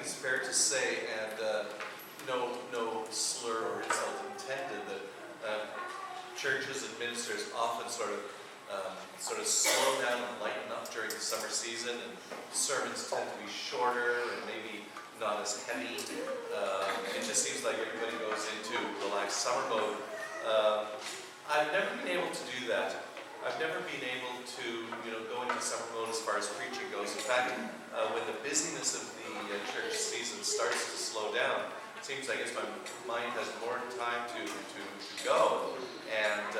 it's fair to say, and no slur or insult intended, that churches and ministers often sort of slow down and lighten up during the summer season, and sermons tend to be shorter and maybe not as heavy. It just seems like everybody goes into relaxed summer mode. I've never been able to do that. I've never been able to, go into summer mode as far as preaching goes. In fact, when the busyness of the church season starts to slow down, it seems like my mind has more time to go, and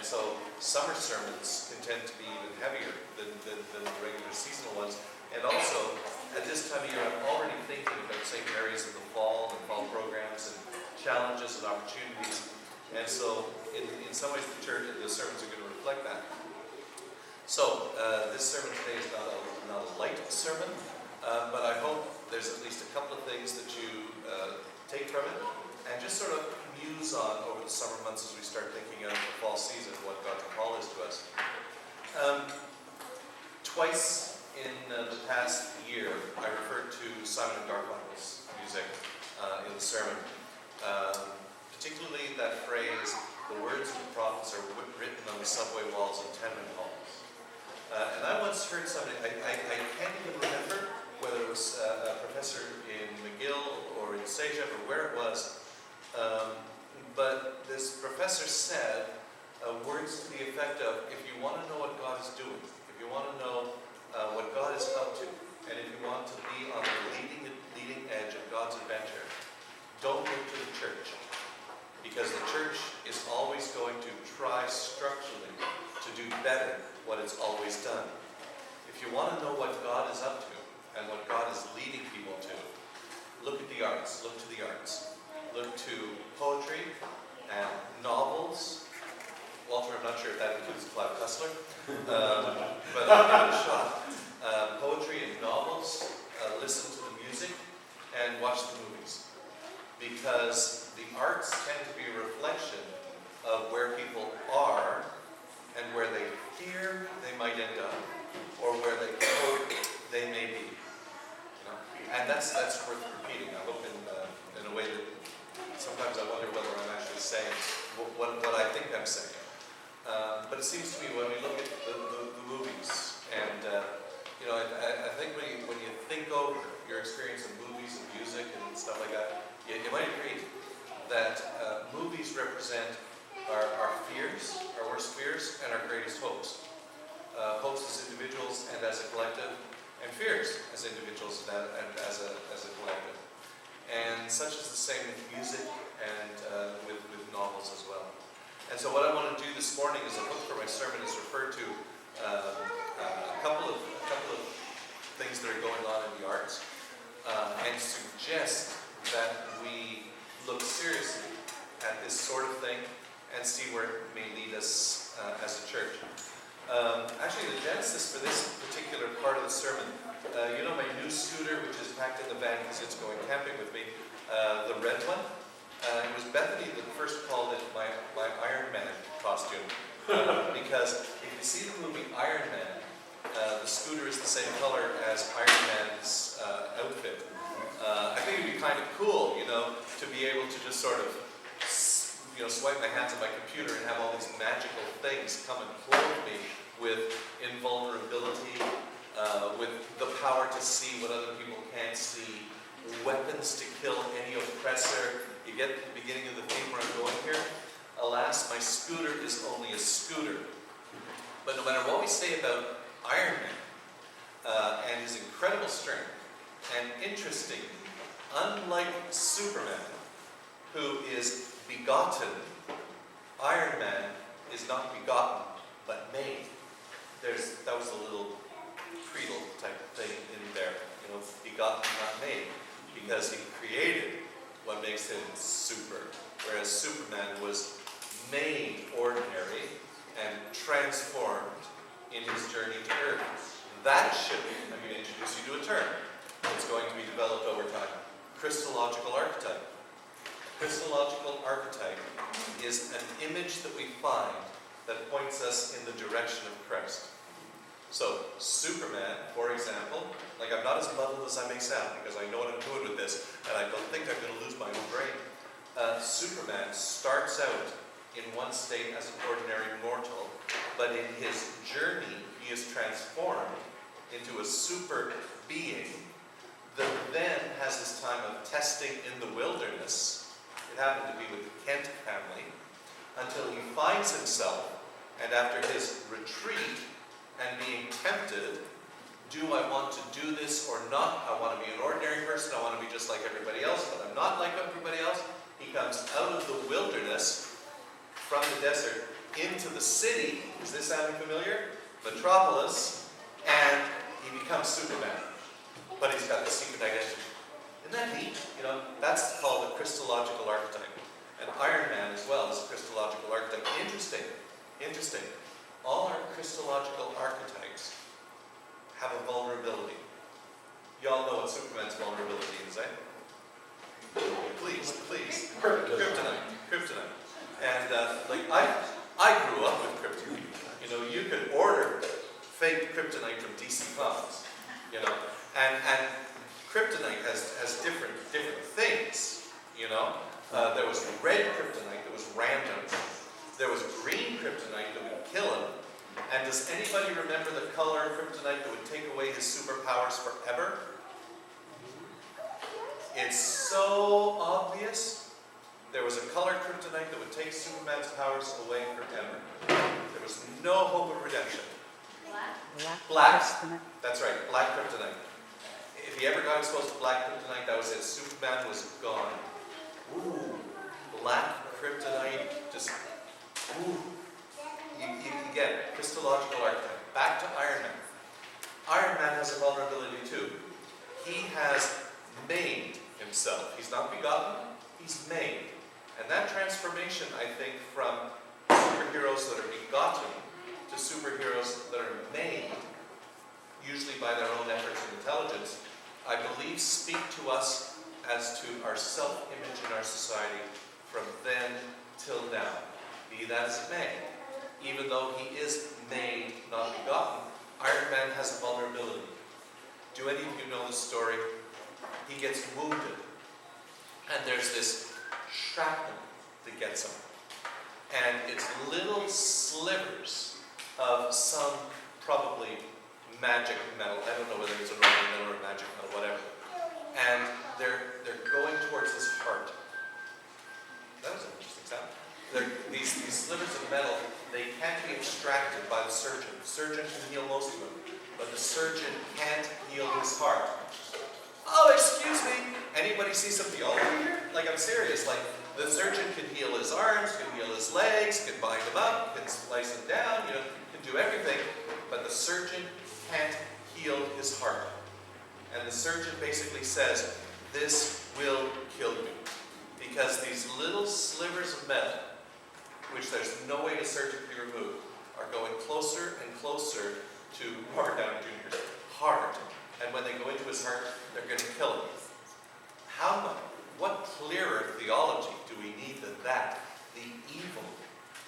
so summer sermons can tend to be even heavier than the regular seasonal ones. And also, at this time of year, I'm already thinking about same areas of the fall and fall programs and challenges and opportunities. And so, in some ways, the sermons are going to reflect that. So, this sermon today is not a light sermon, but I hope there's at least a couple of things that you take from it, and just sort of muse on over the summer months as we start thinking of the fall season, what God's call is to us. Twice in the past year, I referred to Simon and Garfunkel's music in the sermon. Particularly that phrase, the words of the prophets are written on the subway walls and tenement halls. And I once heard somebody, I can't even remember whether it was a professor in McGill or in Sejep or where it was, but this professor said words to the effect of, if you want to know what God is doing, if you want to know what God is up to, and if you want to be on the leading edge of God's adventure, don't look to the church. Because the church is always going to try structurally to do better what it's always done. If you want to know what God is up to and what God is leading people to, look at the arts, look to the arts. Look to poetry and novels. Walter, I'm not sure if that includes Clive Cussler, but I'll give it a shot. Poetry and novels, listen to the music, and watch the movies. Because the arts tend to be a reflection of where people are and where they fear they might end up, or where they hope they may be. And that's worth repeating. I hope in a way that sometimes I wonder whether I'm actually saying what I think I'm saying. But it seems to me when we look at the movies, and I think when you think over your experience of movies and music and stuff like that, you might agree that movies represent our fears, our worst fears, and our greatest hopes. Hopes as individuals and as a collective, and fears as individuals and as a collective. And such is the same with music and with novels as well. And so what I want to do this morning is a book for my sermon is refer to a couple of things that are going on in the arts, and suggest that we look seriously at this sort of thing and see where it may lead us as a church. Actually, the genesis for this particular part of the sermon, my new scooter, which is packed in the van because it's going camping with me, the red one. It was Bethany that first called it my Iron Man costume, because if you see the movie Iron Man, the scooter is the same color as Iron Man's outfit. I think it'd be kind of cool, to be able to just sort of, swipe my hands on my computer and have all these magical things come and clothe me with invulnerability, with the power to see what other people can't see, weapons to kill any oppressor. You get to the beginning of the theme where I'm going here. Alas, my scooter is only a scooter. But no matter what we say about Iron Man and his incredible strength, and interesting, unlike Superman, who is begotten, Iron Man is not begotten, but made. That was a little creedal type of thing in there. Begotten, not made. Because he created what makes him super. Whereas Superman was made ordinary and transformed in his journey to Earth. That should be, I'm going to introduce you to a term that's going to be developed over time. Christological archetype. Christological archetype is an image that we find that points us in the direction of Christ. So Superman, for example, like I'm not as muddled as I may sound because I know what I'm doing with this, and I don't think I'm going to lose my own brain. Superman starts out in one state as an ordinary mortal, but in his journey he is transformed into a super being that then has this time of testing in the wilderness. It happened to be with the Kent family, until he finds himself, and after his retreat and being tempted, do I want to do this or not? I want to be an ordinary person, I want to be just like everybody else, but I'm not like everybody else. He comes out of the wilderness, from the desert, into the city. Is this sounding familiar? Metropolis, and he becomes Superman. But he's got the secret identity. Isn't that neat? You know, that's called the Christological archetype. And Iron Man as well is a Christological archetype. Interesting. Interesting. All our Christological archetypes have a vulnerability. Y'all know what Superman's vulnerability is, eh? Please, please. Kryptonite. Kryptonite. And like I grew up with kryptonite. You know, you could order fake kryptonite from DC Comics. You know, and kryptonite has different things. You know, there was red kryptonite that was random. There was green kryptonite that would kill him. And does anybody remember the color of kryptonite that would take away his superpowers forever? It's so obvious. There was a color kryptonite that would take Superman's powers away forever. There was no hope of redemption. Black. That's right, black kryptonite. If he ever got exposed to black kryptonite, that was it. Superman was gone. Ooh, black kryptonite, just, ooh. You get it, Christological archetype. Back to Iron Man. Iron Man has a vulnerability too. He has made himself. He's not begotten, he's made. And that transformation, I think, from superheroes that are begotten to superheroes that are made, usually by their own efforts and intelligence, I believe speak to us as to our self-image in our society from then till now. Be that as it may. Even though he is made, not begotten, Iron Man has a vulnerability. Do any of you know the story? He gets wounded, and there's this shrapnel that gets him. And it's little slivers of some probably magic metal. I don't know whether it's a normal metal or a magic metal, whatever. And they're going towards his heart. That was an interesting sound. These slivers of metal, they can't be extracted by the surgeon. The surgeon can heal most of them, but the surgeon can't heal his heart. Oh, excuse me. Anybody see some theology here? Like, I'm serious. Like, the surgeon can heal his arms, can heal his legs, can bind them up, can slice them down, you know, can do everything. But the surgeon can't heal his heart. And the surgeon basically says, this will kill you. Because these little slivers of metal, which there's no way to surgically remove, are going closer and closer to Robert Downey Jr.'s heart. And when they go into his heart, they're going to kill him. What clearer theology do we need than that? The evil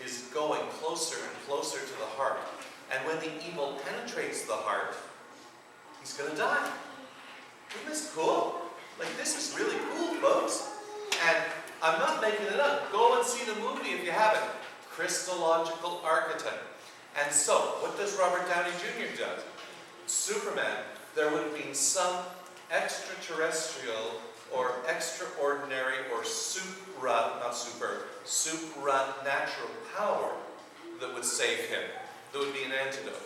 is going closer and closer to the heart. And when the evil penetrates the heart, he's going to die. Isn't this cool? Like, this is really cool, folks. And I'm not making it up. Go and see the movie if you haven't. Christological archetype. And so, what does Robert Downey Jr. do? Superman, there would have been some extraterrestrial or extraordinary or supranatural power that would save him. There would be an antidote.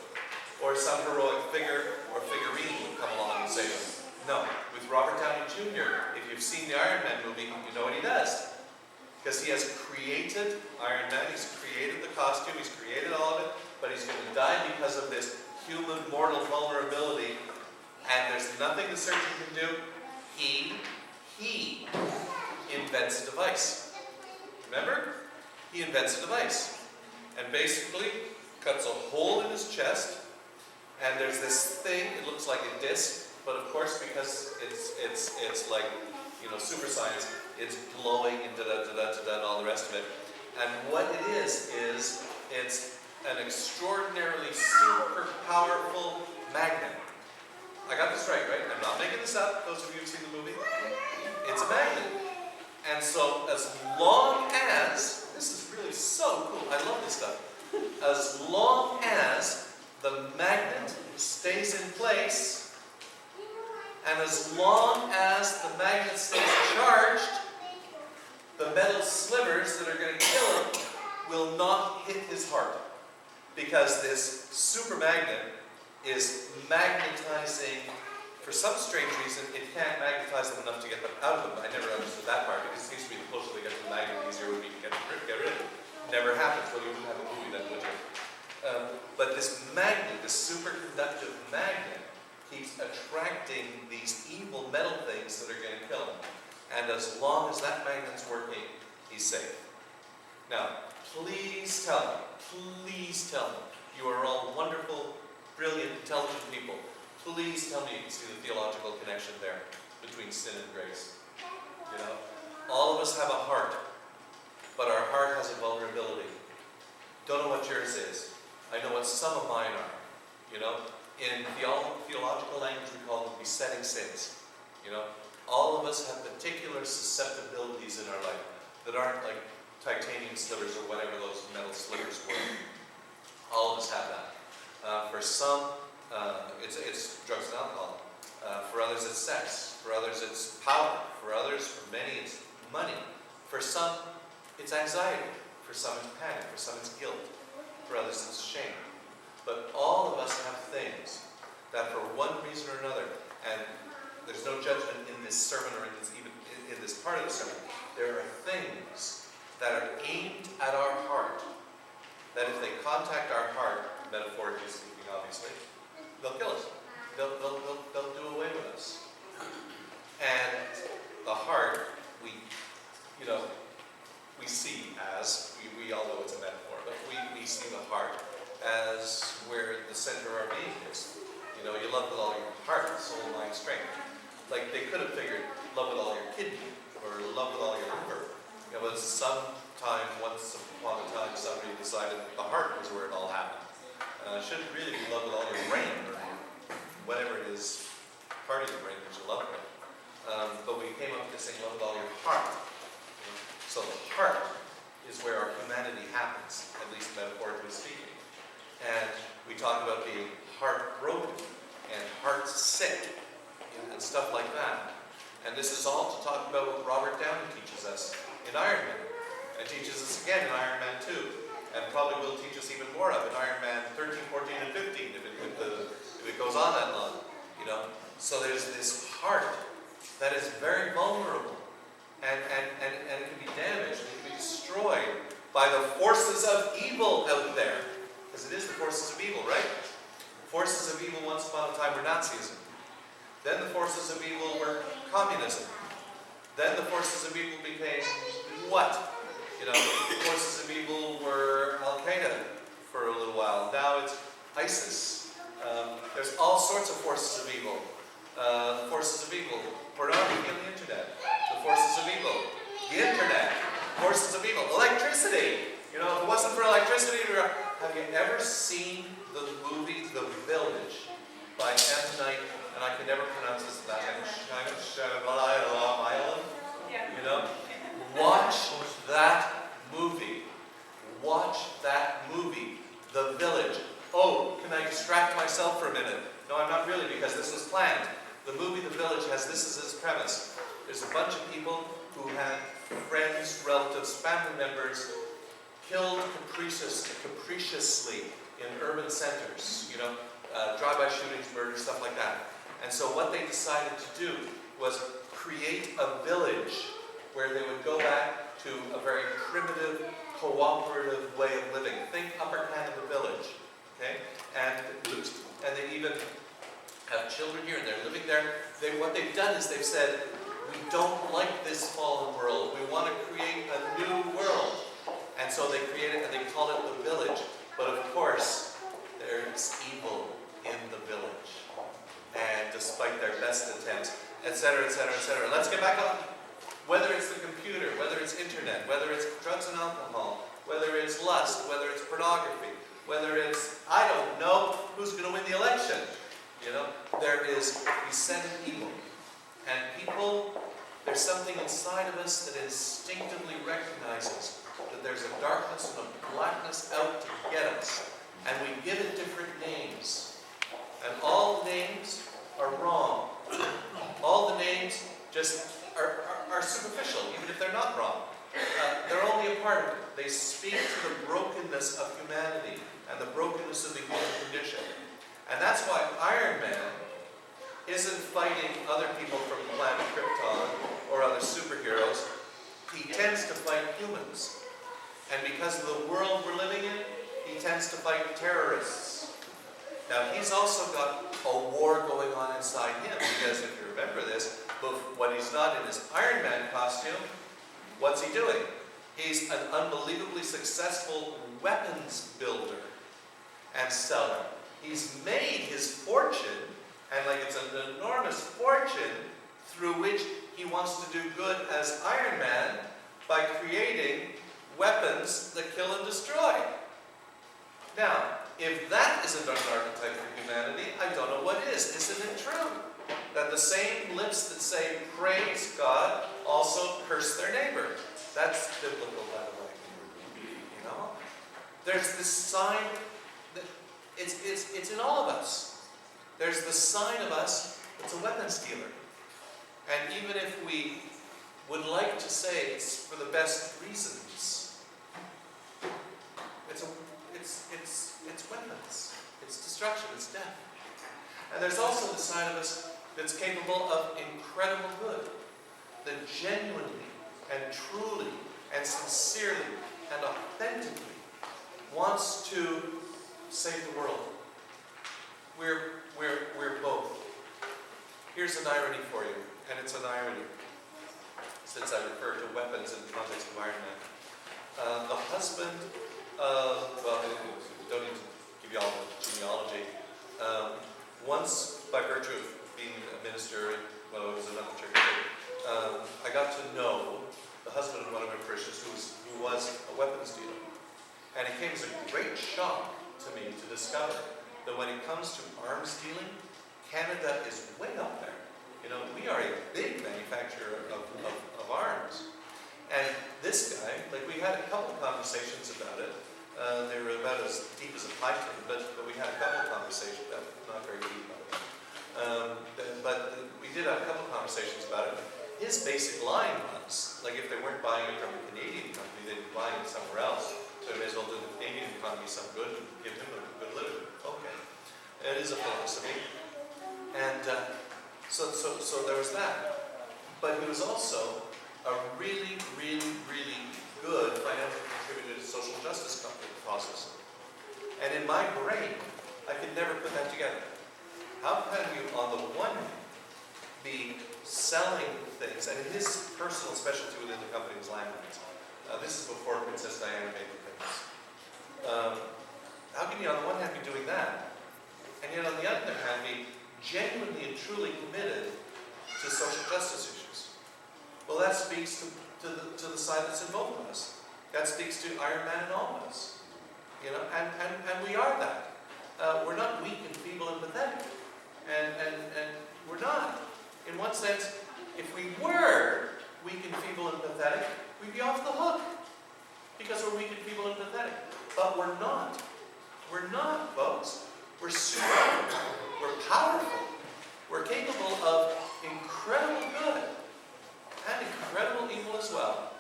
Or some heroic figure or figurine would come along and save him. No. With Robert Downey Jr., if you've seen the Iron Man movie, you know what he does. Because he has created Iron Man, he's created the costume, he's created all of it, but he's going to die because of this human mortal vulnerability, and there's nothing the surgeon can do. He invents a device. Remember? He invents a device. And basically cuts a hole in his chest, and there's this thing, it looks like a disc, but of course because it's like, you know, super science, it's glowing and da-da-da-da-da and all the rest of it. And what it is it's an extraordinarily super powerful magnet. I got this right? I'm not making this up, those of you who've seen the movie. It's a magnet. And so as long as, this is really so cool, I love this stuff. As long as the magnet stays in place, and as long as the magnet stays charged, the metal slivers that are going to kill him will not hit his heart. Because this super magnet is magnetizing, for some strange reason, it can't magnetize them enough to get them out of them. I never understood that part, because it seems to be the closer we get to the magnet, the easier it would be to get rid of it. Never happens. Well, you wouldn't have a movie then, would you? But this magnet, this superconductive magnet, keeps attracting these evil metal things that are going to kill him. And as long as that magnet's working, he's safe. Now, please tell me, you are all wonderful, brilliant, intelligent people. Please tell me you can see the theological connection there between sin and grace. You know, all of us have a heart, but our heart has a vulnerability. Don't know what yours is. I know what some of mine are. You know, in theological language we call them besetting sins. You know, all of us have particular susceptibilities in our life that aren't like titanium slivers or whatever those metal slivers were. All of us have that. For some, it's drugs and alcohol. For others, it's sex. For others, it's power. For others, for many, it's money. For some, it's anxiety. For some, it's panic. For some, it's guilt. For others, it's shame. But all of us have things that for one reason or another, and there's no judgment in this sermon or even in this part of the sermon, there are things that are aimed at our heart, that if they contact our heart, metaphorically speaking obviously, they'll kill us. They'll do away with us. And the heart, we see as, we all know it's a metaphor, but we see the heart as where the center of our being is. You know, you love with all your heart, soul, mind, strength. Like they could have figured love with all your kidney or love with all your liver. You know, but sometime, once upon a time, somebody decided that the heart was where it all happened. It shouldn't really be love with all your brain or whatever it is, part of your brain that you love with. But we came up with this thing, love with all your heart. You know? So the heart is where our humanity happens, at least metaphorically speaking. And we talk about being heartbroken and heart sick and stuff like that. And this is all to talk about what Robert Downey teaches us in Iron Man. And teaches us again in Iron Man 2. And probably will teach us even more of in Iron Man 13, 14, and 15 if it goes on that long. You know? So there's this heart that is very vulnerable. And it can be damaged, it can be destroyed by the forces of evil out there. Because it is the forces of evil, right? Forces of evil once upon a time were Nazism. Then the forces of evil were communism. Then the forces of evil became what? You know, the forces of evil were Al-Qaeda for a little while. Now it's ISIS. There's all sorts of forces of evil. Forces of evil. Pornography on the internet. The forces of evil. The internet. Forces of evil. Electricity. You know, if it wasn't for electricity, have you ever seen the movie The Village by M. Night, and I can never pronounce his last name, Shyamalan? You know? Watch that movie. Watch that movie, The Village. Oh, can I distract myself for a minute? No, I'm not really, because this was planned. The movie The Village has this as its premise. There's a bunch of people who had friends, relatives, family members killed capriciously in urban centers, you know, drive-by shootings, murders, stuff like that. And so what they decided to do was create a village where they would go back to a very primitive, cooperative way of living. Think Upper Canada Village, okay? And they even have children here, and they're living there. What they've done is they've said, we don't like this fallen world. We want to create a new world. And so they create it, and they call it The Village. But of course, there's evil in the village. And despite their best attempts, etc., etc., etc. Let's get back on. Whether it's the computer, whether it's internet, whether it's drugs and alcohol, whether it's lust, whether it's pornography, whether it's, I don't know who's going to win the election. You know, there is besetting evil. And people, there's something inside of us that instinctively recognizes that there's a darkness and a blackness out to get us. And we give it different names. And all the names are wrong. All the names just are superficial, even if they're not wrong. They're only a part of it. They speak to the brokenness of humanity and the brokenness of the human condition. And that's why Iron Man isn't fighting other people from planet Krypton or other superheroes. He tends to fight humans. And because of the world we're living in, he tends to fight terrorists. Now, he's also got a war going on inside him, because if you remember this, when he's not in his Iron Man costume, what's he doing? He's an unbelievably successful weapons builder and seller. He's made his fortune, and like it's an enormous fortune, through which he wants to do good as Iron Man by creating weapons that kill and destroy. Now, if that isn't an archetype for humanity, I don't know what is. Isn't it true that the same lips that say praise God also curse their neighbor? That's biblical, by the way. You know, there's this sign that it's in all of us. There's the sign of us that's a weapons dealer. And even if we would like to say it's for the best reasons, it's weapons. It's destruction. It's death. And there's also the side of us that's capable of incredible good, that genuinely and truly and sincerely and authentically wants to save the world. We're both. Here's an irony for you, and it's an irony, since I refer to weapons in the context of Iron Man. The husband of, well, I don't need to give you all the genealogy. Once, by virtue of being a minister, well, it was another church, I got to know the husband of one of my parishioners who was a weapons dealer. And it came as a great shock to me to discover that when it comes to arms dealing, Canada is way up there. You know, we are a big manufacturer of arms. And this guy, like, we had a couple of conversations about it. They were about as deep as a pipe dream, but we had a couple of conversations, not very deep, by the way. But we did have a couple of conversations about it. His basic line was, like, if they weren't buying it from a Canadian company, they'd be buying it somewhere else. So they may as well do the Canadian economy some good and give him a good living. Okay. It is a philosophy. And so there was that. But he was also a really, really, really good financial contributor to social justice process. And in my brain, I could never put that together. How can you, on the one hand, be selling things, and his personal specialty within the company was landlines. This is before Princess Diana made the things. How can you, on the one hand, be doing that, and yet on the other hand, be genuinely and truly committed to social justice issues? Well, that speaks to the side that's in both of us. That speaks to Iron Man and all of us. You know, and we are that. We're not weak and feeble and pathetic. And we're not. In one sense, if we were weak and feeble and pathetic, we'd be off the hook. Because we're weak and feeble and pathetic. But we're not. We're not, folks. We're strong. We're powerful. We're capable of incredible good and incredible evil as well.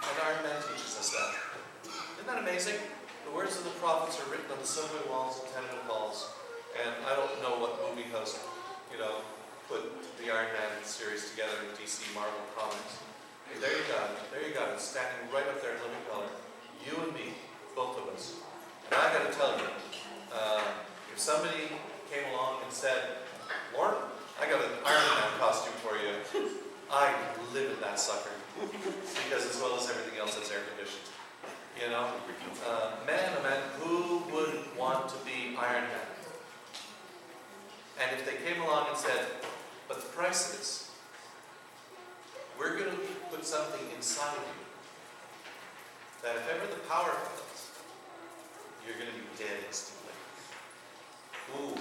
And Iron Man teaches us that. Isn't that amazing? The words of the prophets are written on the subway walls and tenement halls. And I don't know what movie host, you know, put the Iron Man series together in DC Marvel Comics. Hey, there you got it. There you got it. Standing right up there in living color. You and me. Both of us. And I got to tell you, if somebody came along and said, Lorne, I got an Iron Man costume for you, I'd live in that sucker. Because as well as everything else, it's air conditioned. You know? Man, oh man, who would want to be Iron Man? And if they came along and said, but the price is, we're going to put something inside you that if ever the power fails, you're going to be dead instantly. Ooh,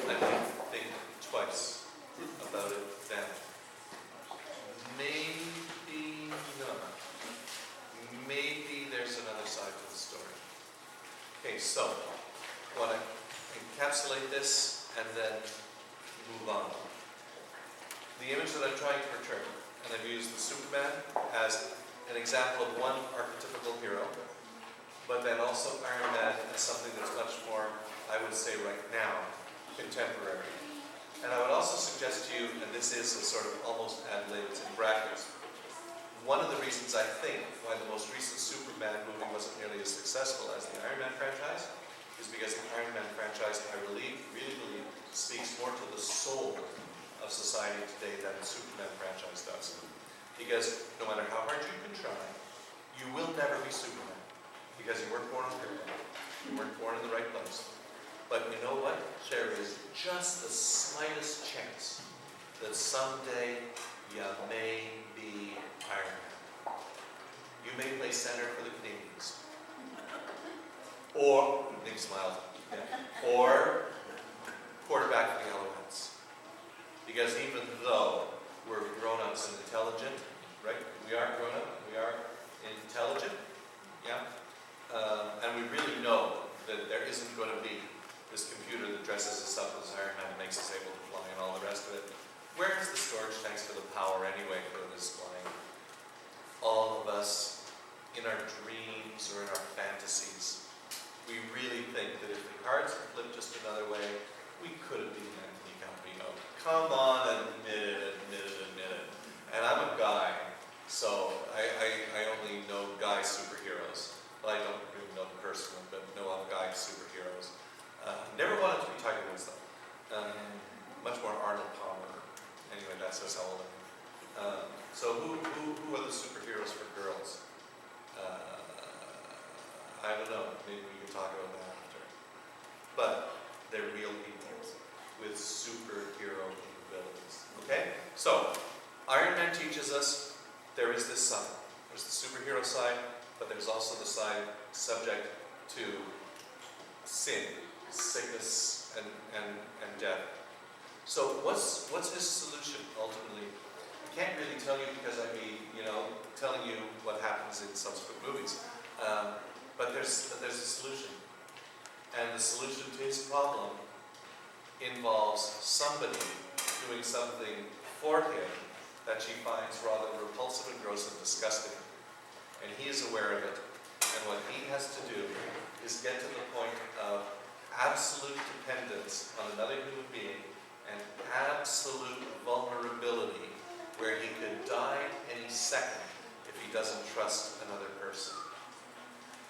I might think twice about it then. Maybe not. Maybe there's another side to the story. Okay, so I want to encapsulate this and then move on. The image that I'm trying to portray, and I've used the Superman as an example of one archetypical hero, but then also Iron Man as something that's much more, I would say right now, contemporary. And I would also suggest to you, and this is a sort of almost ad lib, it's in brackets, one of the reasons I think why the most recent Superman movie wasn't nearly as successful as the Iron Man franchise is because the Iron Man franchise, I really believe, speaks more to the soul of society today than the Superman franchise does. Because no matter how hard you can try, you will never be Superman. Because you weren't born on Kirkland. You weren't born in the right place. But you know what? There is just the slightest chance that someday you may be Iron Man. You may play center for the Canadians. Or, Nick smiled, or quarterback for the Alouettes. Because even though we're grown-ups and intelligent, right? We are grown-up, we are intelligent, yeah? And we really know that there isn't going to be this computer that dresses us up as Iron Man and makes us able to fly and all the rest of it. Where is the storage tanks for the power anyway for this flying? All of us, in our dreams or in our fantasies, we really think that if the cards had flipped just another way, we could have been Anthony Campino. Come on, admit it. And I'm a guy, so I only know guy superheroes. Well, I don't really know them personally, but know of guy superheroes. Never wanted to be Tiger Woods though. Much more Arnold Palmer. Anyway, that's just how old I am. So who are the superheroes for girls? I don't know. Maybe we can talk about that after. But they're real people with superhero capabilities. Okay? So, Iron Man teaches us there is this side. There's the superhero side, but there's also the side subject to sin, sickness, and death. So what's his solution ultimately? I can't really tell you because I'd be, telling you what happens in subsequent movies. But there's a solution. And the solution to his problem involves somebody doing something for him that she finds rather repulsive and gross and disgusting. And he is aware of it. And what he has to do is get to the point of absolute dependence on another human being and absolute vulnerability where he could die any second if he doesn't trust another person.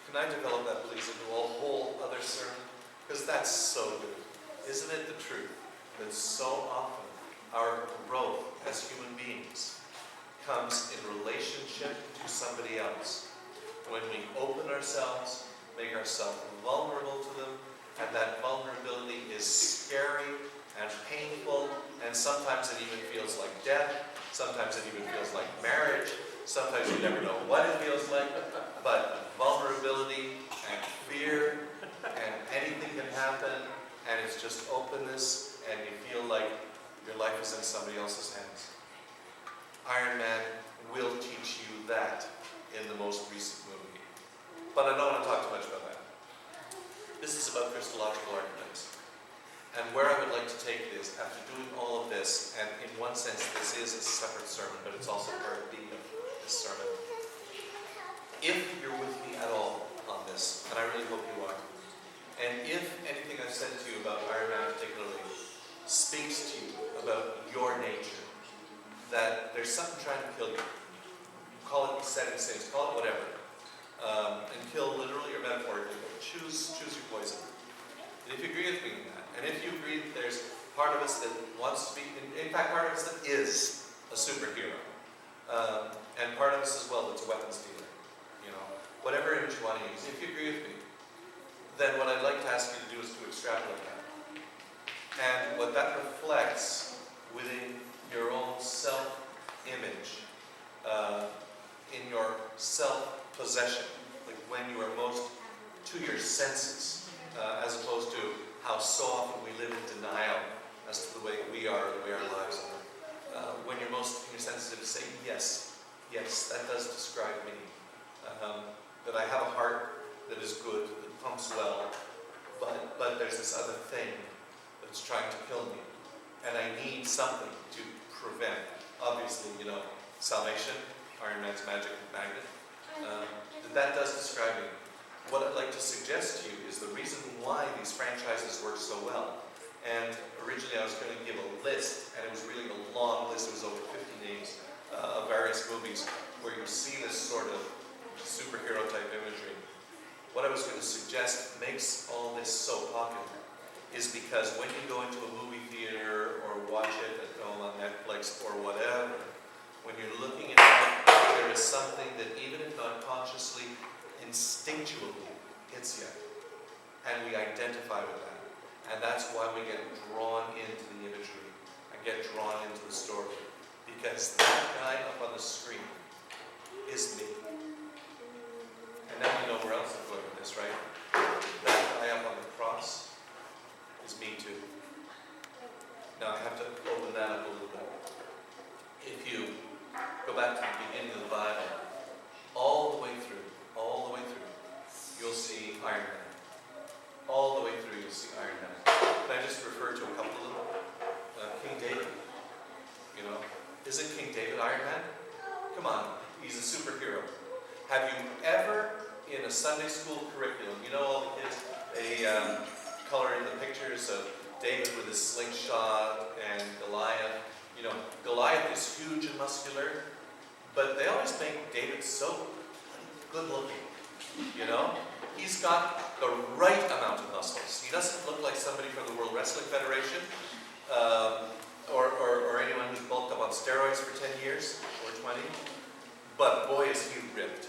Can I develop that, please, into a whole other sermon? Because that's so good. Isn't it the truth that so often our growth as human beings comes in relationship to somebody else? When we open ourselves, make ourselves vulnerable to them, and that vulnerability is scary and painful, and sometimes it even feels like death, sometimes it even feels like marriage, sometimes you never know what it feels like, but vulnerability and fear, and anything can happen, and it's just openness, and you feel like your life is in somebody else's hands. Iron Man will teach you that in the most recent movie. But I don't want to talk too much about that. This is about Christological archetypes. And where I would like to take it is, after doing all of this, and in one sense this is a separate sermon, but it's also part B of this sermon. If you're with me at all on this, and I really hope you are, and if anything I've said to you about Iron Man particularly speaks to you about your nature, that there's something trying to kill you, call it besetting sins, call it whatever, and kill literally or metaphorically, choose your poison. And if you agree with me in that, and if you agree that there's part of us that wants to be, in fact part of us that is a superhero, and part of us as well that's a weapons dealer, whatever image you want to use, if you agree with me, then what I'd like to ask you to do is to extrapolate that. And what that reflects within your own self-image, in your self-possession, like when you are most to your senses, as opposed to how so often we live in denial as to the way we are, the way our lives are. When you're most in your sensitive, say, yes, yes, that does describe me. That I have a heart that is good, that pumps well, but there's this other thing that's trying to kill me. And I need something to prevent. Obviously, salvation, Iron Man's magic magnet. That does describe me. What I'd like to suggest to you is the reason why these franchises work so well. And originally I was going to give a list, and it was really a long list. It was over 50 names of various movies where you see this sort of superhero type imagery. What I was going to suggest makes all this so popular is because when you go into a movie theater or watch it at home on Netflix or whatever, when you're looking at it, there is something that even if not consciously, instinctually hits you. And we identify with that. And that's why we get drawn into the imagery and get drawn into the story. Because that guy up on the screen is me. And now you know where else I'm going with this, right? That guy up on the cross is me too. Now I have to open that up a little bit. If you go back to the beginning of the Bible, all the way through, you'll see Iron Man. All the way through, you'll see Iron Man. Can I just refer to a couple of them? King David. Isn't King David Iron Man? Come on, he's a superhero. Have you ever, in a Sunday school curriculum, all the kids, they color in the pictures of David with his slingshot and Goliath. Goliath is huge and muscular, but they always make David so good looking. He's got the right amount of muscles. He doesn't look like somebody from the World Wrestling Federation, or anyone who's bulked up on steroids for 10 years or 20. But boy, is he ripped.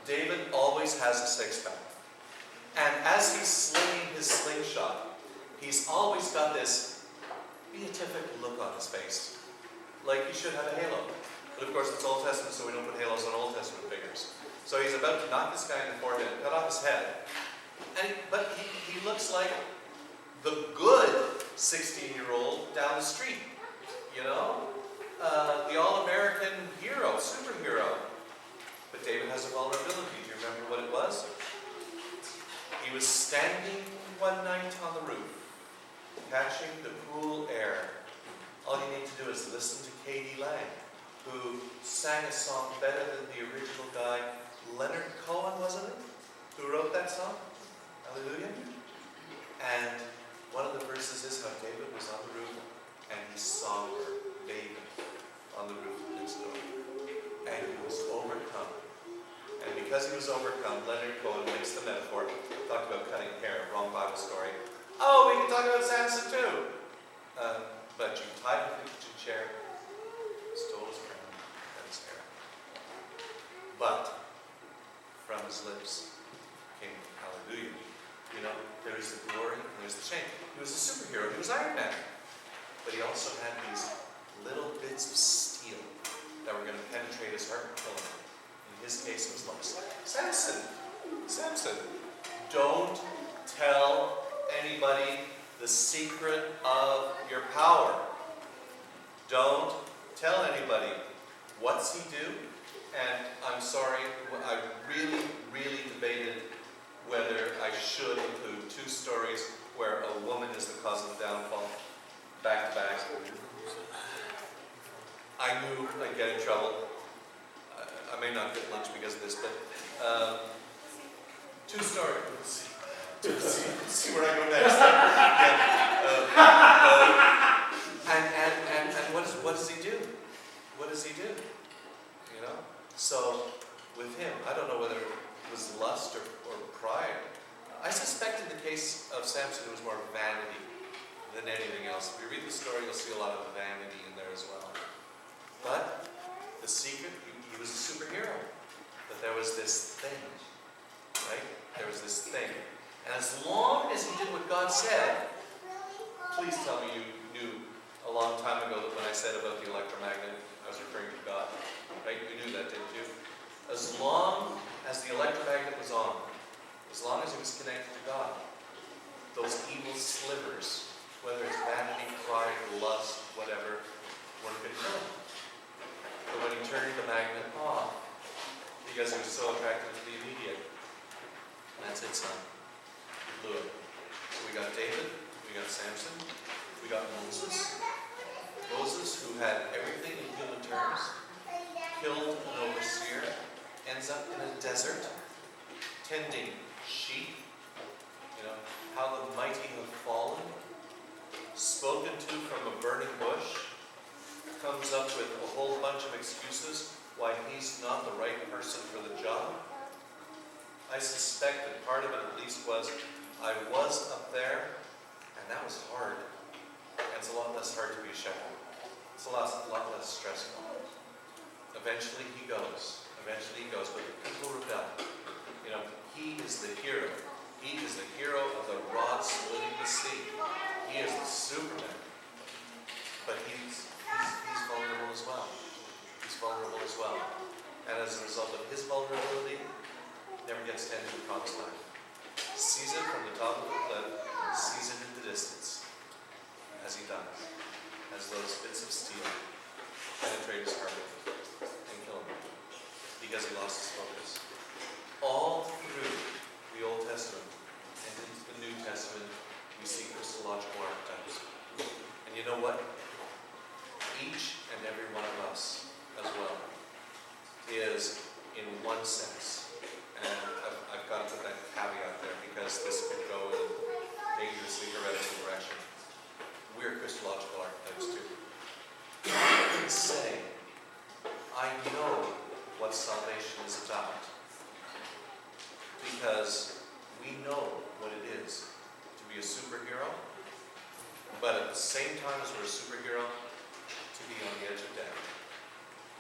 David always has a six-pack. And as he's slinging his slingshot, he's always got this beatific look on his face. Like he should have a halo. But of course it's Old Testament, so we don't put halos on Old Testament figures. So he's about to knock this guy in the forehead and cut off his head. But he looks like the good 16-year-old down the street. The all-American hero, superhero. But David has a vulnerability. Do you remember what it was? He was standing one night on the roof, catching the cool air. All you need to do is listen to Katie Lang, who sang a song better than the original guy, Leonard Cohen, wasn't it? Who wrote that song? Hallelujah. And one of the verses is how David was on the roof and he saw her, David, on the roof next door. And he was overcome. And because he was overcome, Leonard Cohen makes the metaphor, talked about cutting hair, wrong Bible story. Oh, we can talk about Samson too. But you tied him to the chair, stole his crown and his hair. But from his lips came hallelujah. There is the glory and there's the shame. He was a superhero. He was Iron Man. But he also had these little bits of steel that were going to penetrate his heart and kill him. In his case, it was lust. Samson, don't tell anybody the secret of your power. Don't tell anybody. What's he do? And I'm sorry, I really debated whether I should include two stories where a woman is the cause of the downfall, back to back. I knew I'd get in trouble. I may not get lunch because of this, but two stories. Let's see where I go next. And what does he do? What does he do? So with him, I don't know whether it was lust or pride. I suspect in the case of Samson, it was more vanity than anything else. If you read the story, you'll see a lot of vanity in there as well. But the secret, he was a superhero. But there was this thing, right? There was this thing. And as long as he did what God said, please tell me you knew a long time ago that when I said about the electromagnet, I was referring to God. Right? You knew that, didn't you? As long as the electromagnet was on, As long as he was connected to God, those evil slivers, whether it's vanity, pride, lust, whatever, weren't going to kill him. But when he turned the magnet off, because he was so attracted to the immediate, that's it, son. He blew it. So we got David, we got Samson, we got Moses. Moses, who had everything in human terms, killed an overseer, ends up in a desert, tending sheep. You know, how the mighty have fallen. Spoken to from a burning bush. Comes up with a whole bunch of excuses why he's not the right person for the job. I suspect that part of it at least was, I was up there, and that was hard. And it's a lot less hard to be a shepherd. It's a lot less stressful. Eventually he goes, but the people rebel. You know, he is the hero. He is the hero of the rod splitting the sea. He is the Superman. But he's vulnerable as well. He's vulnerable as well. And as a result of his vulnerability, never gets to enter the promised land. Sees it from the top of the cliff, sees it in the distance, as he does, as those bits of steel penetrate his heart and kill him, because he lost his focus. All through the Old Testament and into the New Testament, we see Christological archetypes. And you know what? Each and every one of us, as well, is, in one sense, and I've got to put that caveat there because this could go in a dangerously heretical direction. We're Christological archetypes too. I can say, I know what salvation is about because we know what it is to be a superhero, but at the same time as we're a superhero, to be on the edge of death.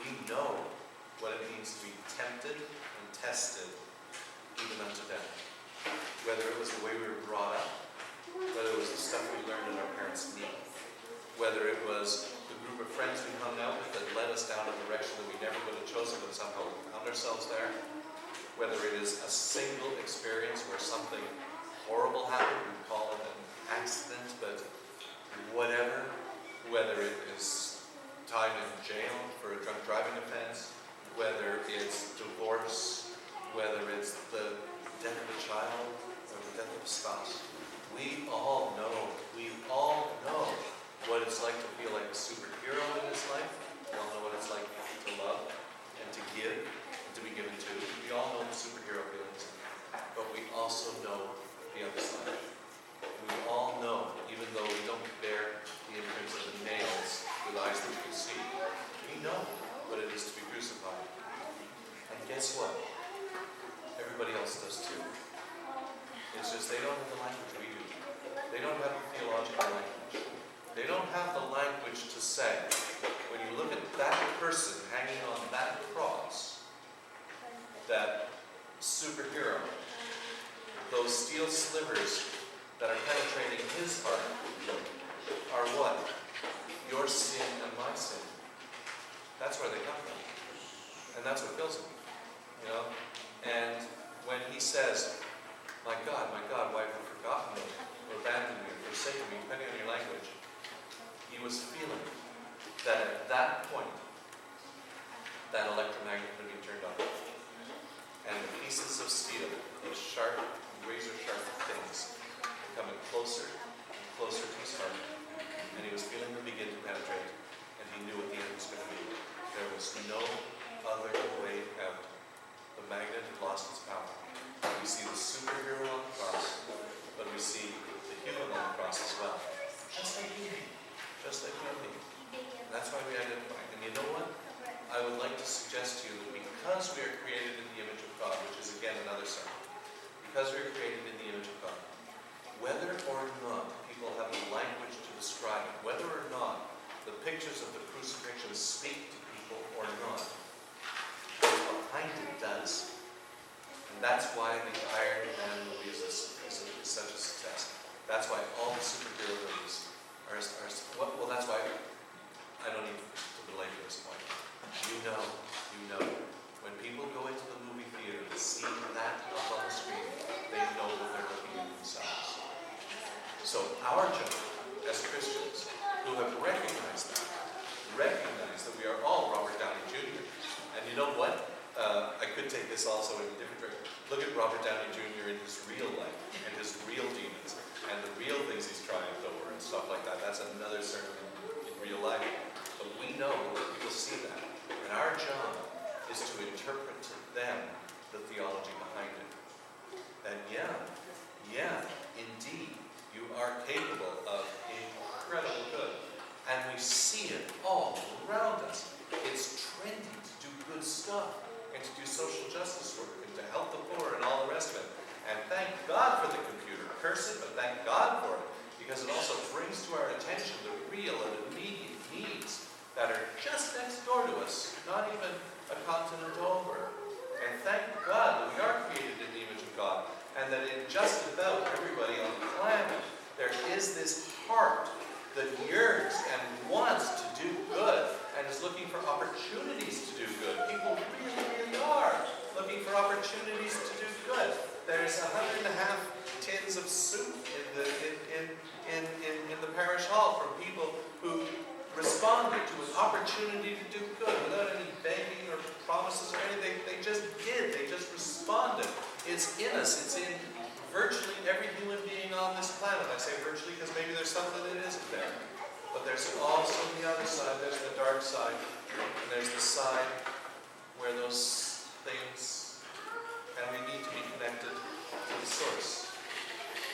We know what it means to be tempted and tested even unto death. Whether it was the way we were brought up, whether it was the stuff we learned in our parents' knee, whether it was the group of friends we hung out with that led us down a direction that we never would have chosen but somehow we found ourselves there, whether it is a single experience where something horrible happened, we call it an accident, but whatever, whether it is time in jail for a drunk driving offense, whether it's divorce, whether it's the death of a child or the death of a spouse, we all know what it's like to feel like a superhero in this life. We all know what it's like to love and to give and to be given to. We all know the superhero feelings, but we also know the other side. We all know, even though we don't bear the imprints of the nails with eyes that we can see, we know what it is to be crucified. And guess what? Everybody else does too. It's just they don't have the language we do. They don't have the theological language. They don't have the language to say, when you look at that person hanging on that cross, that superhero, those steel slivers that are penetrating his heart are what? Your sin and my sin. That's where they come from. And that's what kills him. You know? And when he says, my God, why have you forgotten me, or abandoned me, or forsaken me, depending on your language, he was feeling that at that point, that electromagnet would be turned on. And the pieces of steel, those sharp, razor-sharp things, coming closer and closer to his heart. And he was feeling them begin to penetrate, and he knew what the end was going to be. There was no other way out. The magnet had lost its power. We see the superhero on the cross, but we see the human on the cross as well. Just like you and me. Just like you and me. And that's why we identify. And you know what? I would like to suggest to you that because we are created in the image of God, which is again another sermon, because we are created in the image of God, whether or not people have a language to describe it, whether or not the pictures of the crucifixion speak to people or not, what behind it does. And that's why the Iron Man movie is such a success. That's why all the superhero movies are well, that's why I don't need to belabor this point. You know When people go into the movie theater to see that up on the screen, they know that they're looking at themselves. So our job as Christians who have recognized that we are all Robert Downey Jr. And you know what? I could take this also in a different direction. Look at Robert Downey Jr. in his real life and his real demons and the real things he's triumphed over and stuff like that. That's another sermon in real life. But we know that people see that. And our job is to interpret to them the theology behind it. And yeah, indeed, you are capable of incredible good. And we see it all around us. It's trendy to do good stuff and to do social justice work and to help the poor and all the rest of it. And thank God for the computer. Curse it, but thank God for it. Because it also brings to our attention the real and immediate needs that are just next door to us, not even a continent over. And thank God that we are created in the image of God, and that in just about everybody on the planet, there is this heart that yearns and wants to do good, and is looking for opportunities to do good. People really, really are looking for opportunities to do good. There's 1.5 tins of soup in the parish hall from people who responded to an opportunity to do good without any begging or promises or anything. They just did. They just responded. It's in us. It's in virtually every human being on this planet. I say virtually because maybe there's something that isn't there. But there's also the other side. There's the dark side. And there's the side where those things, and we need to be connected to the source.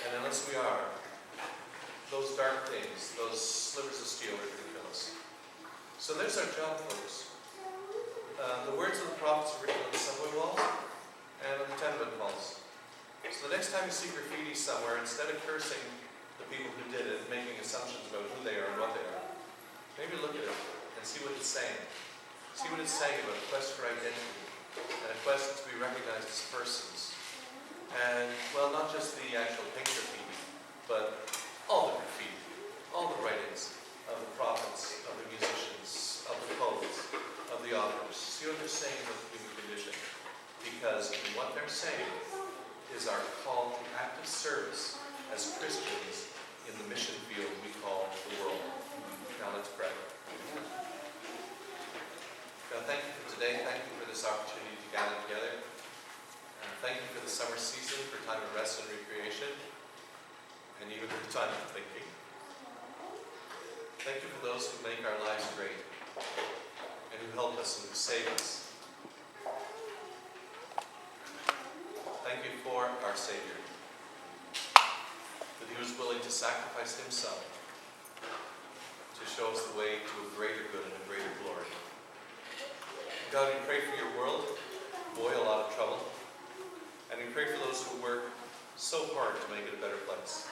And unless we are, those dark things, those slivers of steel are going to kill us. So there's our job, folks. The words of the prophets are written on the subway walls and on the tenement walls. So the next time you see graffiti somewhere, instead of cursing the people who did it, making assumptions about who they are and what they are, maybe look at it and see what it's saying. See what it's saying about a quest for identity and a quest to be recognized as persons. And, well, not just the actual pink graffiti, but all the graffiti, all the writings of the prophets, of the musicians, of the poets, of the authors. See what they're saying about the human condition. Because what they're saying is our call to active service as Christians in the mission field we call the world. Now let's pray. God, thank you for today. Thank you for this opportunity to gather together. Thank you for the summer season, for time of rest and recreation, and even for time of thinking. Thank you for those who make our lives great, and who help us and who save us. Thank you for our Savior, that he was willing to sacrifice himself to show us the way to a greater good and a greater glory. God, we pray for your world. Boy, a lot of trouble. And we pray for those who work so hard to make it a better place.